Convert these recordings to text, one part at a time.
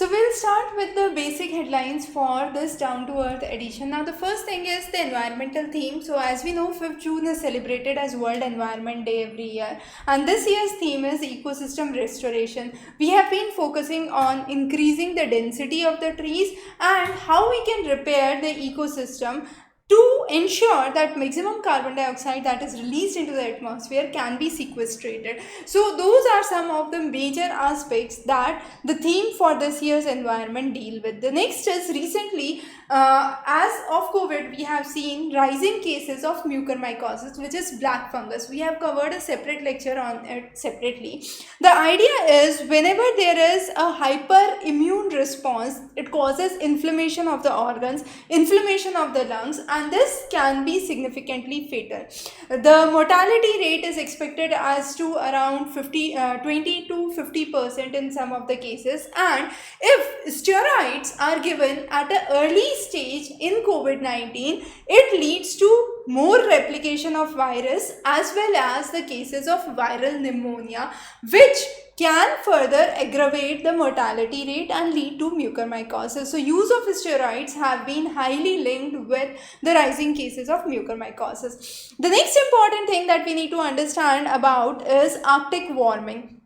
So we'll start with the basic headlines for this down to earth edition. Now the first thing is the environmental theme. So as we know, 5th June is celebrated as World Environment Day every year, and this year's theme is ecosystem restoration. We have been focusing on increasing the density of the trees and how we can repair the ecosystem to ensure that maximum carbon dioxide that is released into the atmosphere can be sequestrated. So those are some of the major aspects that the theme for this year's environment deal with. The next is recently, as of COVID, we have seen rising cases of mucormycosis, which is black fungus. We have covered a separate lecture on it separately. The idea is whenever there is a hyperimmune response, it causes inflammation of the organs, inflammation of the lungs, and this can be significantly fatal. The mortality rate is expected as to around 20 to 50% in some of the cases, and if steroids are given at an early stage in COVID-19, it leads to more replication of virus as well as the cases of viral pneumonia, which can further aggravate the mortality rate and lead to mucormycosis. So use of steroids have been highly linked with the rising cases of mucormycosis. The next important thing that we need to understand about is Arctic warming.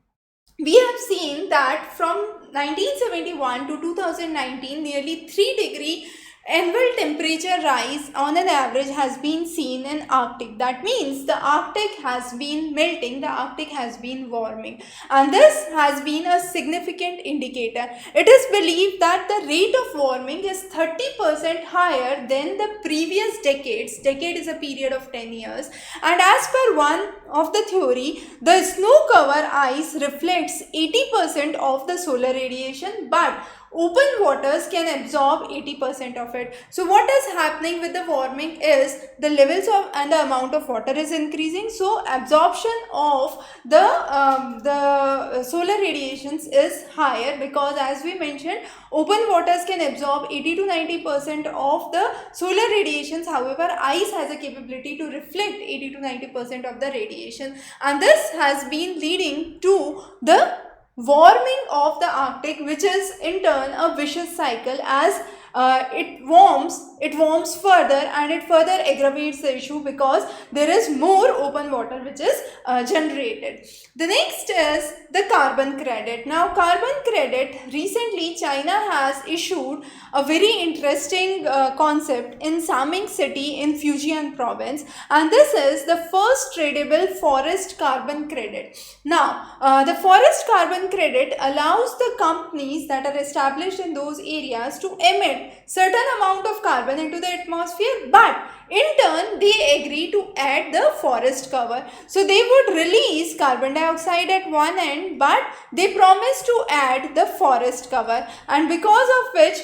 We have seen that from 1971 to 2019, nearly 3-degree annual temperature rise on an average has been seen in Arctic. That means the Arctic has been melting, the Arctic has been warming, and this has been a significant indicator. It is believed that the rate of warming is 30% higher than the previous decades. Decade is a period of 10 years, and as per one of the theory, the snow cover ice reflects 80% of the solar radiation, but open waters can absorb 80% of it. So what is happening with the warming is the levels of and the amount of water is increasing, so absorption of the solar radiations is higher, because as we mentioned, open waters can absorb 80 to 90% of the solar radiations. However, ice has a capability to reflect 80 to 90% of the radiation, and this has been leading to the warming of the Arctic, which is in turn a vicious cycle as it warms further, and it further aggravates the issue because there is more open water which is generated. The next is the carbon credit. Now carbon credit, recently China has issued a very interesting concept in Saming city in Fujian province, and this is the first tradable forest carbon credit. Now the forest carbon credit allows the companies that are established in those areas to emit certain amount of carbon into the atmosphere, but in turn they agree to add the forest cover. So they would release carbon dioxide at one end, but they promise to add the forest cover, and because of which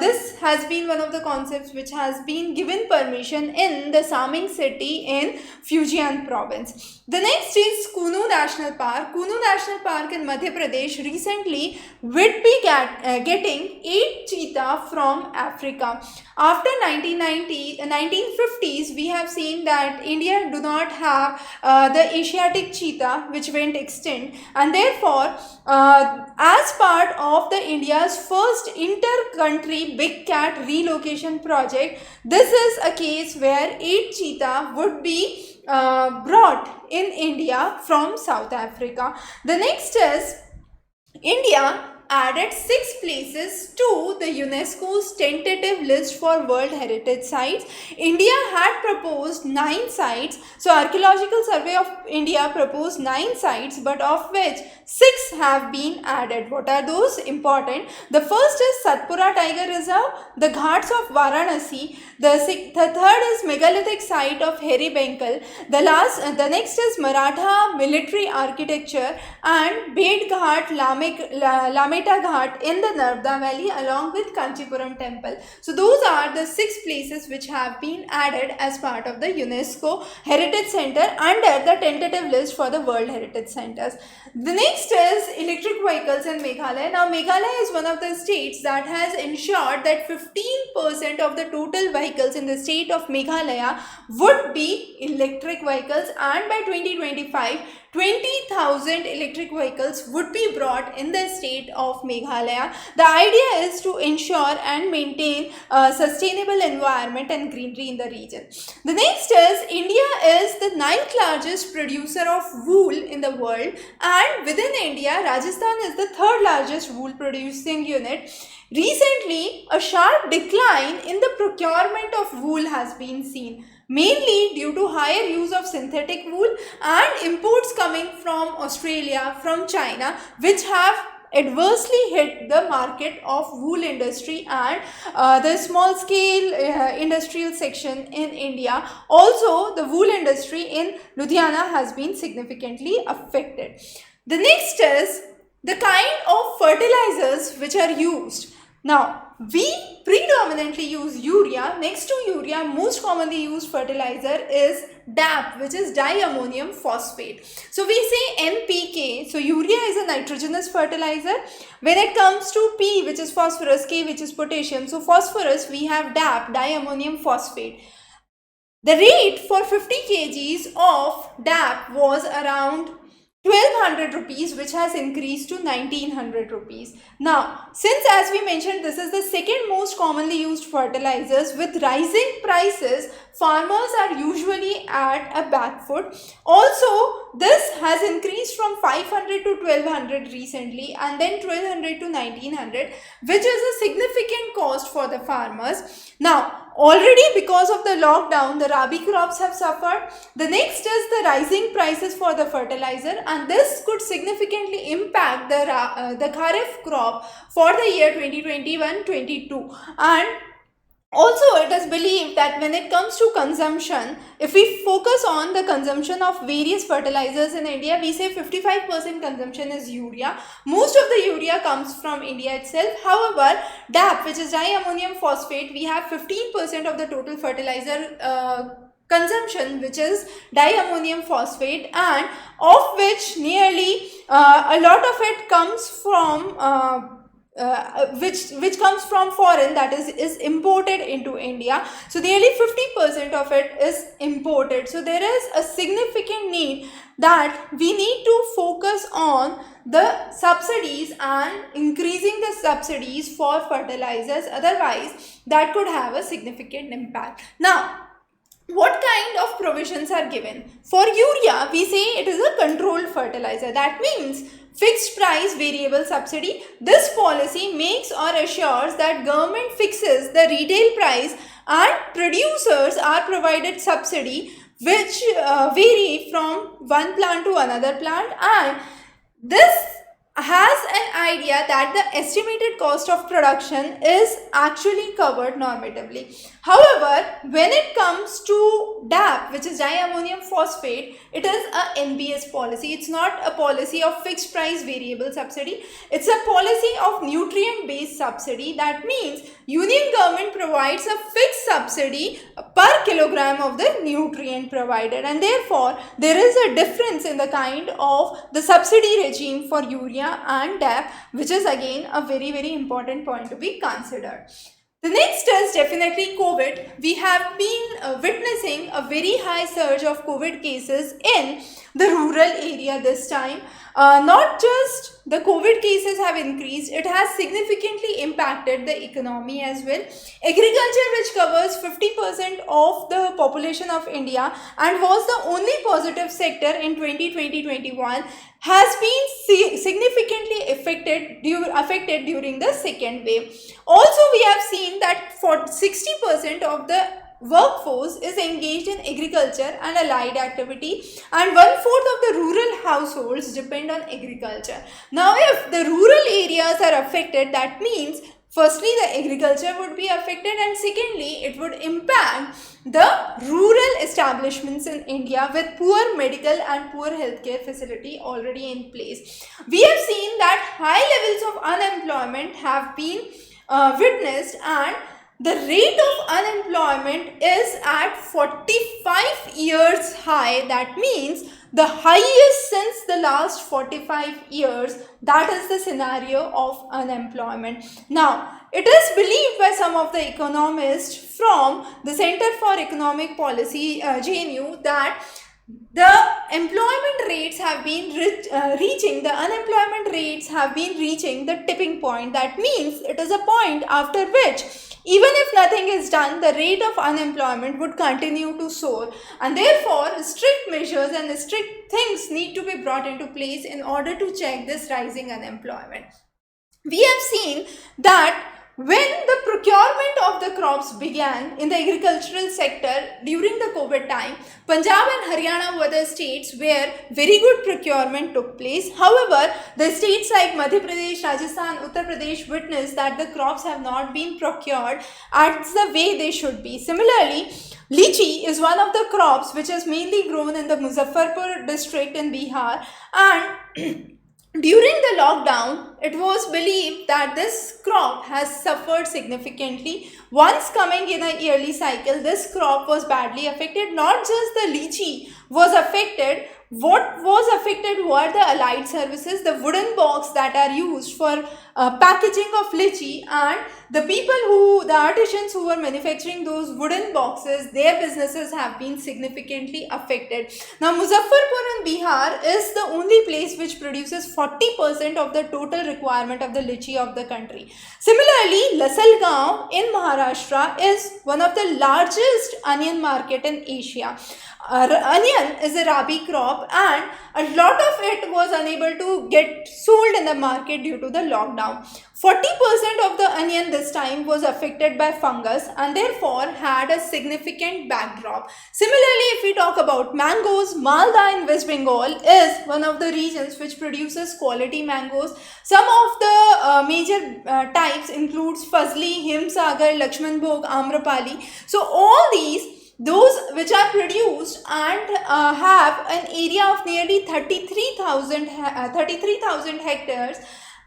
this has been one of the concepts which has been given permission in the Saming city in Fujian province. The next is Kuno National Park. Kuno National Park in Madhya Pradesh recently would be getting 8 cheetah from Africa. After 1950s, we have seen that India do not have the Asiatic cheetah, which went extinct, and therefore as part of the India's first inter-country big cat relocation project, this is a case where 8 cheetah would be brought in India from South Africa. The next is India added 6 places to the UNESCO's tentative list for World Heritage Sites. India had proposed 9 sites. So Archaeological Survey of India proposed 9 sites, but of which 6 have been added. What are those? Important. The first is Satpura Tiger Reserve, the Ghats of Varanasi, the third is megalithic site of Heri Bengal, the next is Maratha military architecture, and Bed Ghat, Lameta Ghat in the Narmada Valley along with Kanchipuram temple. So those are the 6 places which have been added as part of the UNESCO Heritage Center under the tentative list for the World Heritage Centers. The next is electric vehicles in Meghalaya. Now Meghalaya is one of the states that has ensured that 15 15% of the total vehicles in the state of Meghalaya would be electric vehicles, and by 2025 20,000 electric vehicles would be brought in the state of Meghalaya. The idea is to ensure and maintain a sustainable environment and greenery in the region. The next is India is the 9th largest producer of wool in the world, and within India, Rajasthan is the 3rd largest wool producing unit. Recently, a sharp decline in the procurement of wool has been seen, mainly due to higher use of synthetic wool and imports coming from Australia, from China, which have adversely hit the market of wool industry and the small scale industrial section in India. Also, the wool industry in Ludhiana has been significantly affected. The next is the kind of fertilizers which are used. Now, we predominantly use urea. Next to urea, most commonly used fertilizer is DAP, which is diammonium phosphate. So we say NPK. So urea is a nitrogenous fertilizer. When it comes to P, which is phosphorus, K, which is potassium. So phosphorus, we have DAP, diammonium phosphate. The rate for 50 kgs of DAP was around 1200 rupees, which has increased to 1900 rupees. Now, since as we mentioned, this is the second most commonly used fertilizers, with rising prices, farmers are usually at a back foot. Also, this has increased from 500 to 1200 recently, and then 1200 to 1900, which is a significant cost for the farmers. Now, already because of the lockdown, the Rabi crops have suffered. The next is the rising prices for the fertilizer, and this could significantly impact the Kharif crop for the year 2021-22. And also, it is believed that when it comes to consumption, if we focus on the consumption of various fertilizers in India, we say 55% consumption is urea. Most of the urea comes from India itself. However, DAP, which is diammonium phosphate, we have 15% of the total fertilizer consumption, which is diammonium phosphate, and of which nearly a lot of it comes from which comes from foreign, that is imported into India. So nearly 50% of it is imported. So there is a significant need that we need to focus on the subsidies and increasing the subsidies for fertilizers. Otherwise, that could have a significant impact. Now, what kind of provisions are given? For urea, we say it is a controlled fertilizer. That means fixed price variable subsidy. This policy makes or assures that government fixes the retail price and producers are provided subsidy which vary from one plant to another plant, and this has an idea that the estimated cost of production is actually covered normatively. However, when it comes to DAP, which is diammonium phosphate, it is a NBS policy. It's not a policy of fixed price variable subsidy. It's a policy of nutrient based subsidy. That means union government provides a fixed subsidy per kilogram of the nutrient provided, and therefore there is a difference in the kind of the subsidy regime for urea and DAP, which is again a very important point to be considered. The next is definitely COVID. We have been witnessing a very high surge of COVID cases in the rural area this time. Not just the COVID cases have increased, it has significantly impacted the economy as well. Agriculture, which covers 50% of the population of India and was the only positive sector in 2020-21, has been significantly affected during the second wave. Also, we have seen that for 60% of the workforce is engaged in agriculture and allied activity, and 1/4 of the rural households depend on agriculture. Now, if the rural areas are affected, that means firstly the agriculture would be affected, and secondly it would impact the rural establishments in India with poor medical and poor healthcare facility already in place. We have seen that high levels of unemployment have been witnessed, and the rate of unemployment is at 45 years high. That means the highest since the last 45 years. That is the scenario of unemployment. Now, it is believed by some of the economists from the Center for Economic Policy, JNU, that the employment rates have been the unemployment rates have been reaching the tipping point. That means it is a point after which, even if nothing is done, the rate of unemployment would continue to soar, and therefore strict measures and strict things need to be brought into place in order to check this rising unemployment. We have seen that when the procurement of the crops began in the agricultural sector during the COVID time, Punjab and Haryana were the states where very good procurement took place. However, the states like Madhya Pradesh, Rajasthan, Uttar Pradesh witnessed that the crops have not been procured as the way they should be. Similarly, lychee is one of the crops which is mainly grown in the Muzaffarpur district in Bihar, and during the lockdown, it was believed that this crop has suffered significantly. Once coming in a yearly cycle, this crop was badly affected. Not just the lychee was affected. What was affected were the allied services, the wooden box that are used for packaging of lychee, and the artisans who were manufacturing those wooden boxes, their businesses have been significantly affected. Now, Muzaffarpur in Bihar is the only place which produces 40% of the total requirement of the lychee of the country. Similarly, Lasalgaon in Maharashtra is one of the largest onion market in Asia. Onion is a rabi crop, and a lot of it was unable to get sold in the market due to the lockdown. 40% of the onion this time was affected by fungus and therefore had a significant backdrop. Similarly, if we talk about mangoes, Malda in West Bengal is one of the regions which produces quality mangoes. Some of the major types includes Fazli, Himsagar, Lakshmanbhog, Amrapali. So all those which are produced and have an area of nearly 33,000 hectares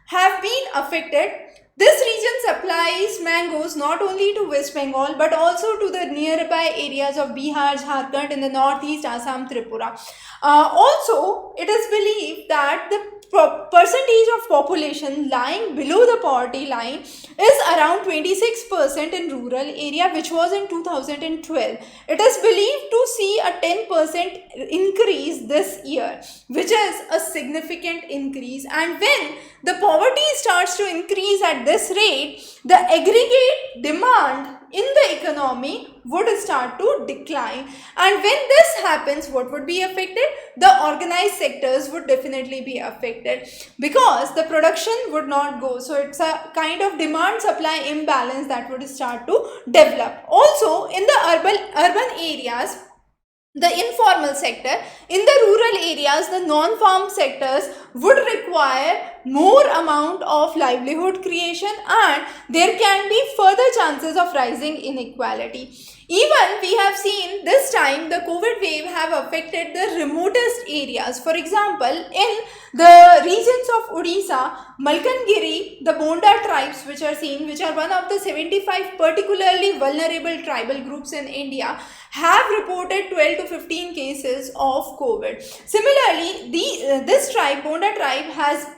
have been affected. This region supplies mangoes not only to West Bengal but also to the nearby areas of Bihar, Jharkhand in the northeast, Assam, Tripura. Also, it is believed that the percentage of population lying below the poverty line is around 26% in rural area, which was in 2012. It is believed to see a 10% increase this year, which is a significant increase. And when the poverty starts to increase at this rate, the aggregate demand in the economy would start to decline. And when this happens, what would be affected? The organized sectors would definitely be affected because the production would not go. So it's a kind of demand supply imbalance that would start to develop. Also, in the urban areas, the informal sector, in the rural areas, the non-farm sectors would require more amount of livelihood creation, and there can be further chances of rising inequality. Even we have seen this time the COVID wave have affected the remotest areas. For example, in the regions of Odisha, Malkangiri, the Bonda tribes which are one of the 75 particularly vulnerable tribal groups in India, have reported 12 to 15 cases of COVID. Similarly, this tribe, Bonda tribe,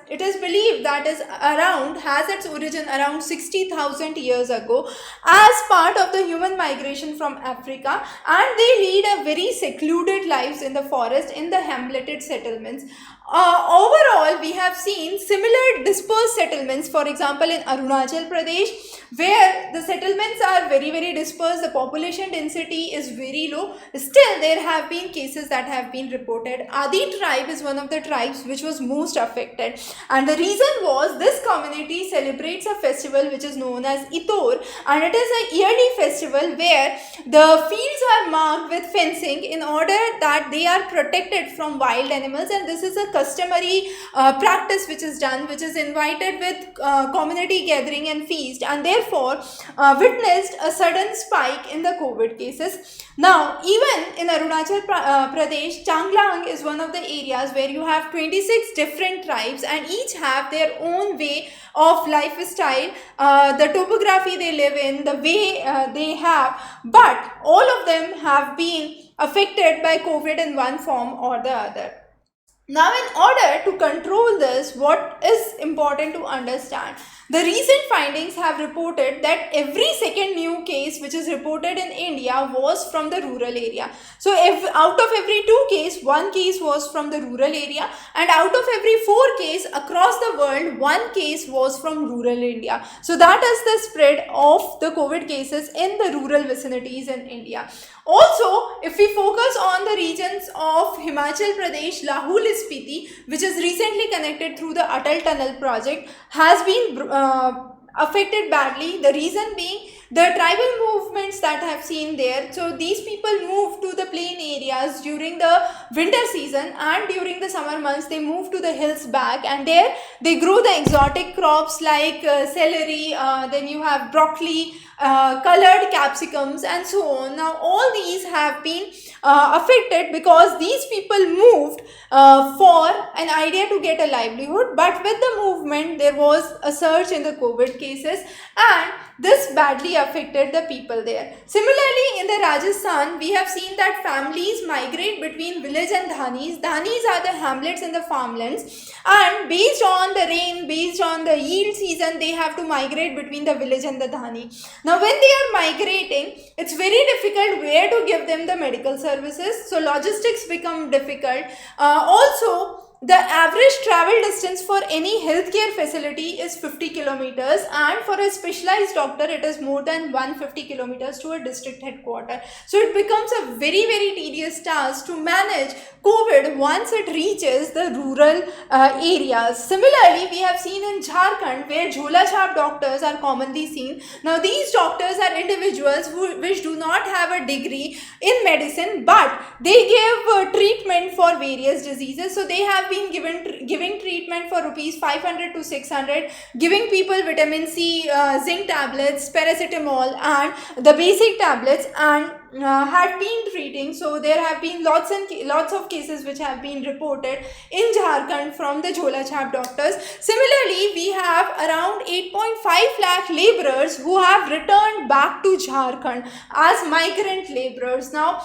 it is believed that has its origin around 60,000 years ago as part of the human migration from Africa, and they lead a very secluded lives in the forest in the hamleted settlements. Overall, we have seen similar dispersed settlements, for example, in Arunachal Pradesh, where the settlements are very, very dispersed, the population density is very low. Still, there have been cases that have been reported. Adi tribe is one of the tribes which was most affected, and the reason was this community celebrates a festival which is known as Itor, and it is a yearly festival where the fields are marked with fencing in order that they are protected from wild animals, and this is a customary practice which is done, which is invited with community gathering and feast, and therefore witnessed a sudden spike in the COVID cases. Now, even in Arunachal Pradesh, Changlang is one of the areas where you have 26 different tribes, and and each have their own way of lifestyle, the topography they live in, the way they have, but all of them have been affected by COVID in one form or the other. Now, in order to control this, what is important to understand? The recent findings have reported that every second new case which is reported in India was from the rural area. So, if out of every 2 cases, 1 case was from the rural area, and out of every 4 cases across the world, 1 case was from rural India. So, that is the spread of the COVID cases in the rural vicinities in India. Also, if we focus on the regions of Himachal Pradesh, Lahul Spiti, which is recently connected through the Atal Tunnel project, has been affected badly. The reason being the tribal movements that I have seen there. So these people move to the plain areas during the winter season, and during the summer months they move to the hills back, and there they grow the exotic crops like celery, then you have broccoli, colored capsicums and so on. Now all these have been affected because these people moved for an idea to get a livelihood, but with the movement there was a surge in the COVID cases, and this badly affected the people there. Similarly, in the Rajasthan, we have seen that families migrate between village and dhanis. Dhanis are the hamlets in the farmlands, and based on the rain, based on the yield season, they have to migrate between the village and the dhani. Now, when they are migrating, it's very difficult where to give them the medical services. So, logistics become difficult. Also, the average travel distance for any healthcare facility is 50 kilometers, and for a specialized doctor it is more than 150 kilometers to a district headquarter. So it becomes a very tedious task to manage COVID once it reaches the rural areas. Similarly, we have seen in Jharkhand where Jhola Chhap doctors are commonly seen. Now these doctors are individuals which do not have a degree in medicine, but they give treatment for various diseases. So they have been giving treatment for rupees 500 to 600, giving people vitamin C, zinc tablets, paracetamol and the basic tablets, and had been treating. So there have been lots of cases which have been reported in Jharkhand from the Jhola Chhap doctors. Similarly, we have around 8.5 lakh laborers who have returned back to Jharkhand as migrant laborers. Now,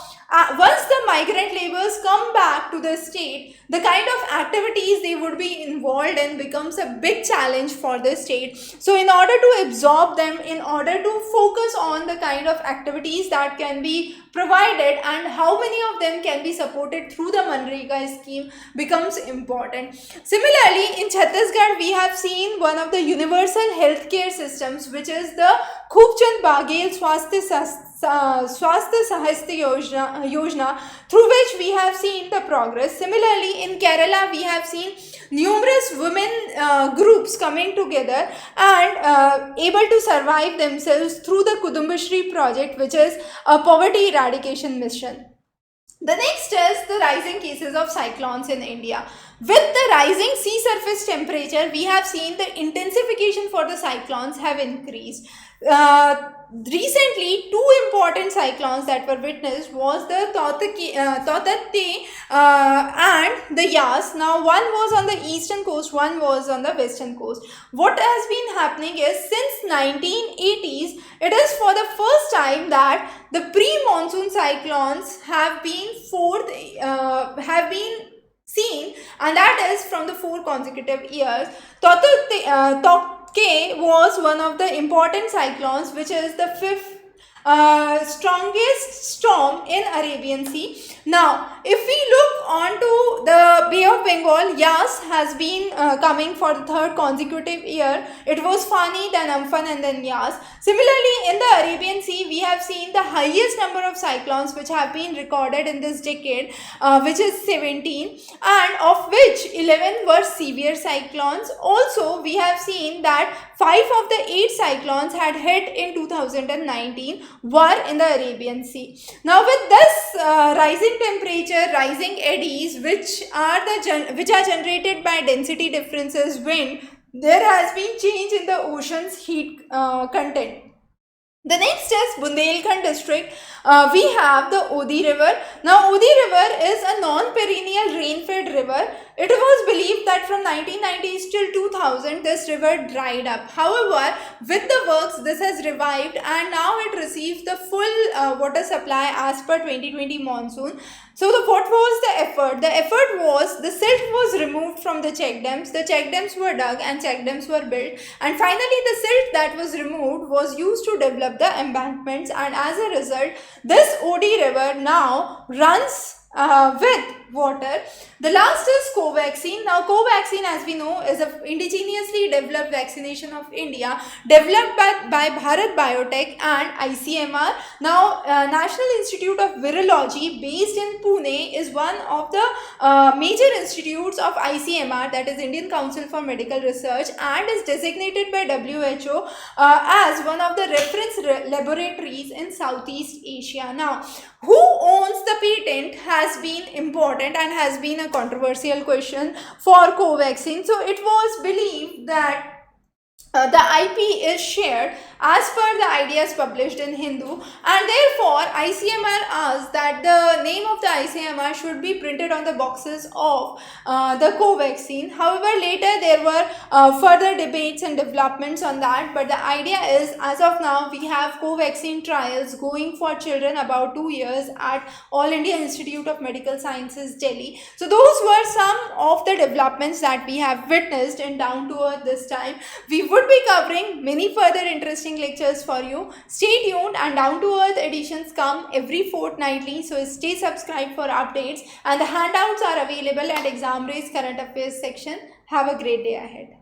once the migrant laborers come back to the state, the kind of activities they would be involved in becomes a big challenge for the state. So in order to absorb them, in order to focus on the kind of activities that can be provided and how many of them can be supported through the Manrega scheme becomes important. Similarly, in Chhattisgarh, we have seen one of the universal healthcare systems, which is the Khubchand Baghel Swasthya Sahastya Yojana, through which we have seen the progress. Similarly, in Kerala, we have seen numerous women groups coming together and able to survive themselves through the Kudumbashree project, which is a poverty eradication mission. The next is the rising cases of cyclones in India. With the rising sea surface temperature, we have seen the intensification for the cyclones have increased. Recently, 2 important cyclones that were witnessed was the Tauktae and the Yas. Now, one was on the eastern coast, one was on the western coast. What has been happening is, since 1980s, it is for the first time that the pre-monsoon cyclones have been seen, and that is from the 4 consecutive years. Tauktae was one of the important cyclones, which is the 5th strongest storm in Arabian Sea. Now, if we look onto the Bay of Bengal, Yas has been coming for the 3rd consecutive year. It was Fani, then Amphan and then Yas. Similarly, in the Arabian Sea, we have seen the highest number of cyclones which have been recorded in this decade, which is 17, and of which 11 were severe cyclones. Also, we have seen that 5 of the 8 cyclones had hit in 2019 were in the Arabian Sea. Now, with this rising temperature, rising eddies, which are generated by density differences, wind, there has been change in the ocean's heat content. The next is Bundelkhand district. We have the Odi river. Now Odi river is a non-perennial rain-fed river. It was believed that from 1990s till 2000 this river dried up. However, with the works this has revived and now it receives the full water supply as per 2020 monsoon. So what was the effort? The effort was the silt was removed from the check dams were dug and check dams were built, and finally the silt that was removed was used to develop the embankments, and as a result this Odi river now runs with water. The last is Covaxin. Now Covaxin, as we know, is a indigenously developed vaccination of India, developed by Bharat Biotech and ICMR. Now National Institute of Virology based in Pune is one of the major institutes of ICMR, that is Indian Council for Medical Research, and is designated by WHO as one of the reference laboratories in Southeast Asia. Now, who owns the patent has been important and has been a controversial question for Covaxin. So it was believed that the IP is shared as per the ideas published in Hindu, and therefore ICMR asked that the name of the ICMR should be printed on the boxes of the Covaxin. However, later there were further debates and developments on that, but the idea is, as of now, we have Covaxin trials going for children about 2 years at All India Institute of Medical Sciences, Delhi. So those were some of the developments that we have witnessed in Down to Earth this time. We would be covering many further interesting lectures for you. Stay tuned, and Down to Earth editions come every fortnightly, so stay subscribed for updates, and the handouts are available at Exam Race Current Affairs section. Have a great day ahead.